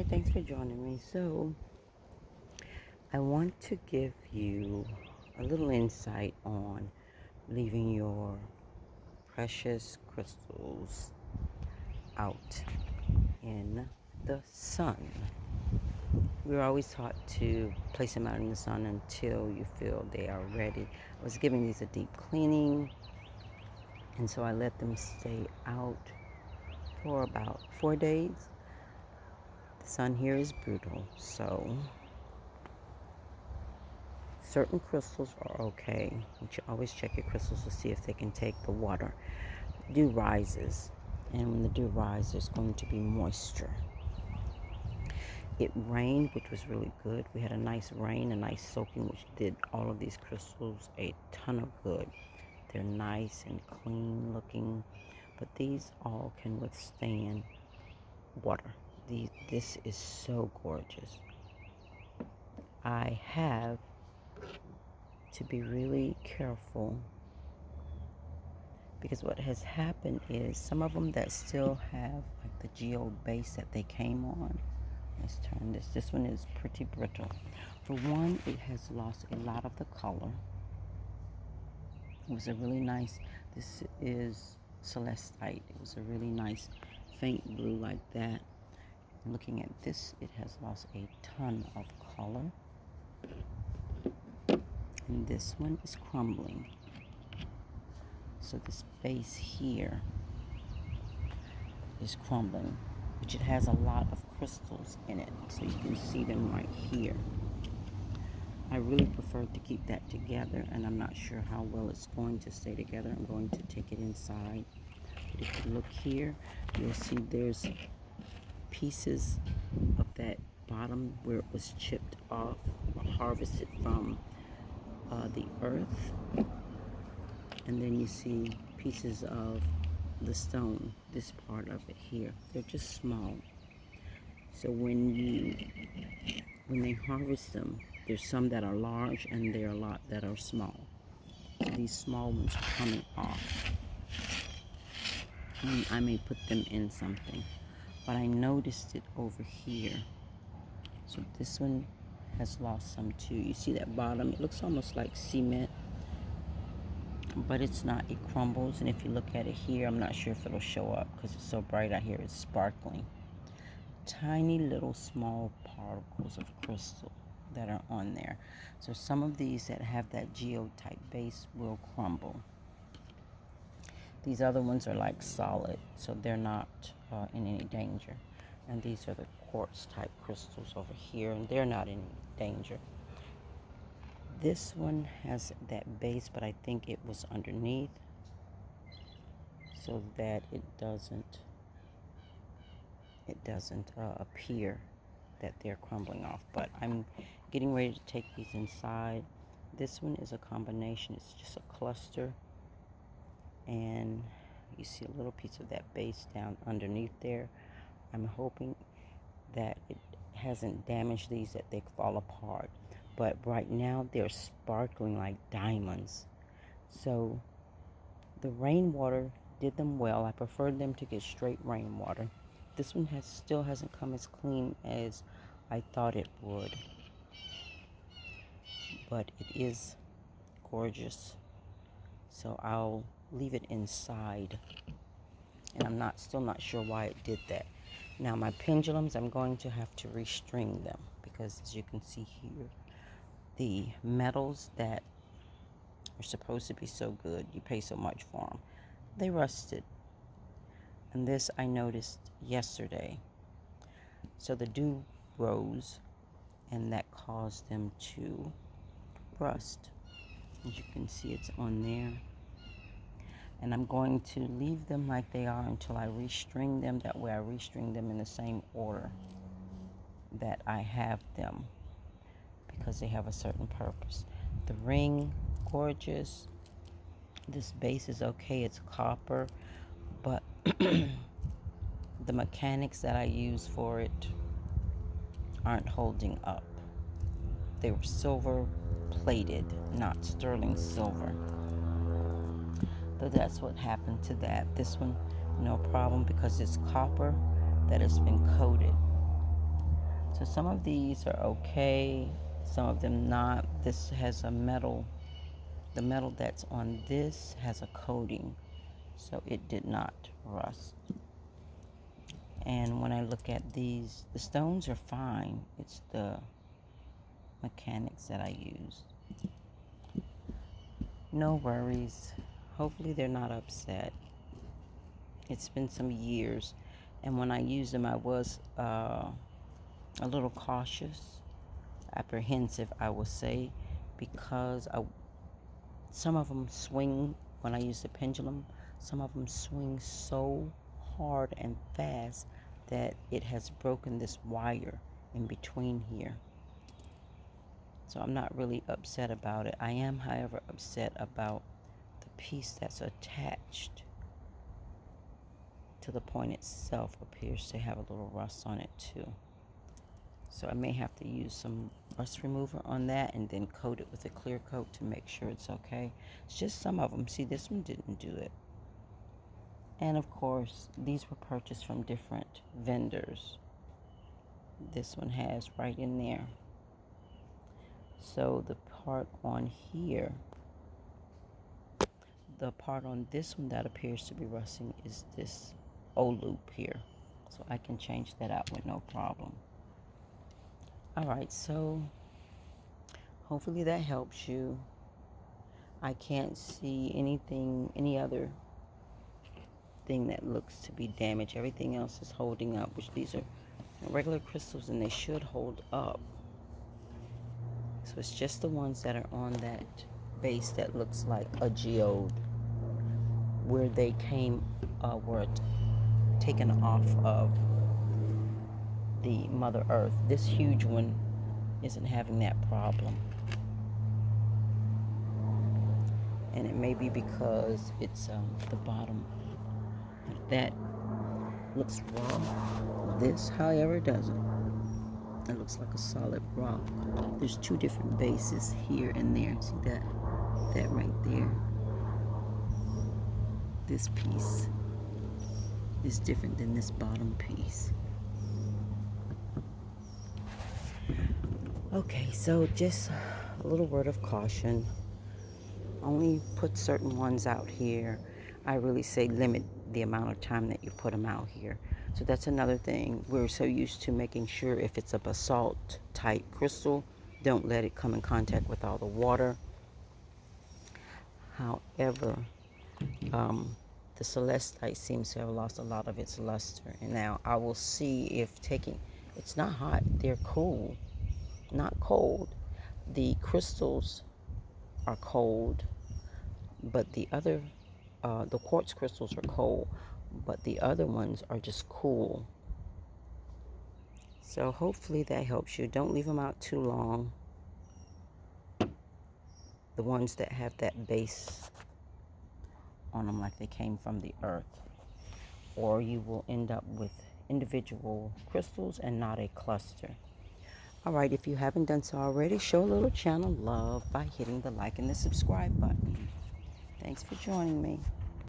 thanks for joining me. So, I want to give you a little insight on leaving your precious crystals out in the sun. We're always taught to place them out in the sun until you feel they are ready. I was giving these a deep cleaning, and so I let them stay out for about 4 days. The sun here is brutal, so certain crystals are okay. You should always check your crystals to see if they can take the water. Dew rises, and when the dew rises, there's going to be moisture. It rained, which was really good. We had a nice rain, a nice soaking, which did all of these crystals a ton of good. They're nice and clean looking, but these all can withstand water. This is so gorgeous. I have to be really careful because what has happened is some of them that still have like the geode base that they came on. Let's turn this. This one is pretty brittle. For one, it has lost a lot of the color. It was a really nice, this is celestite. It was a really nice faint blue like that. And looking at this, it has lost a ton of color. And this one is crumbling. So this base here is crumbling, which it has a lot of crystals in it. So you can see them right here. I really prefer to keep that together, and I'm not sure how well it's going to stay together. I'm going to take it inside. But if you look here, you'll see there's pieces of that bottom where it was chipped off or harvested from the earth. And then you see pieces of the stone, this part of it here. They're just small. So when they harvest them, there's some that are large and there are a lot that are small. So these small ones are coming off. And I may put them in something. But I noticed it over here. So this one has lost some too. You see that bottom? It looks almost like cement, but it's not. It crumbles, and if you look at it here, I'm not sure if it'll show up because it's so bright out here. It's sparkling. Tiny little small particles of crystal that are on there. So some of these that have that geode type base will crumble. These other ones are like solid, so they're not in any danger. And these are the quartz type crystals over here, and they're not in danger. This one has that base, but I think it was underneath so that it doesn't appear that they're crumbling off. But I'm getting ready to take these inside. This one is a combination. It's just a cluster, and you see a little piece of that base down underneath there. I'm hoping that it hasn't damaged these, that they fall apart. But right now they're sparkling like diamonds. So the rainwater did them well. I preferred them to get straight rainwater. This one still hasn't come as clean as I thought it would. But it is gorgeous. So I'll leave it inside. And I'm still not sure why it did that. Now my pendulums, I'm going to have to restring them because as you can see here, the metals that are supposed to be so good, you pay so much for them, they rusted. And this I noticed yesterday. So the dew rose and that caused them to rust. As you can see, it's on there. And I'm going to leave them like they are until I restring them. That way I restring them in the same order that I have them, because they have a certain purpose. The ring, gorgeous. This base is okay, it's copper, but the mechanics that I use for it aren't holding up. They were silver plated, not sterling silver. So that's what happened to that. This one, no problem, because it's copper that has been coated. So some of these are okay, some of them not. This has a metal. The metal that's on this has a coating, so it did not rust. And when I look at these, the stones are fine. It's the mechanics that I use. No worries. Hopefully they're not upset. It's been some years, and when I used them, I was a little cautious, apprehensive, I will say, because some of them swing, when I use the pendulum, some of them swing so hard and fast that it has broken this wire in between here. So I'm not really upset about it. I am, however, upset about the piece that's attached to the point itself. Appears to have a little rust on it too. So I may have to use some rust remover on that and then coat it with a clear coat to make sure it's okay. It's just some of them. See, this one didn't do it. And of course, these were purchased from different vendors. This one has right in there. So the part on here, the part on this one that appears to be rusting is this O-loop here. So I can change that out with no problem. Alright, so hopefully that helps you. I can't see anything, any other thing that looks to be damaged. Everything else is holding up, which these are regular crystals and they should hold up. So it's just the ones that are on that base that looks like a geode, where they were taken off of the Mother Earth. This huge one isn't having that problem. And it may be because it's the bottom that looks raw. This, however, doesn't. It looks like a solid rock. There's two different bases here and there. See that? That right there. This piece is different than this bottom piece. Okay, so just a little word of caution. Only put certain ones out here. I really say limit the amount of time that you put them out here. So that's another thing. We're so used to making sure if it's a basalt type crystal, don't let it come in contact with all the water. However, the celestite seems to have lost a lot of its luster. And now I will see if it's not hot, they're cool, not cold. The crystals are cold, but the quartz crystals are cold, but the other ones are just cool. So hopefully that helps you. Don't leave them out too long. The ones that have that base on them like they came from the earth, or you will end up with individual crystals and not a cluster. Alright, if you haven't done so already, show a little channel love by hitting the like and the subscribe button. Thanks for joining me.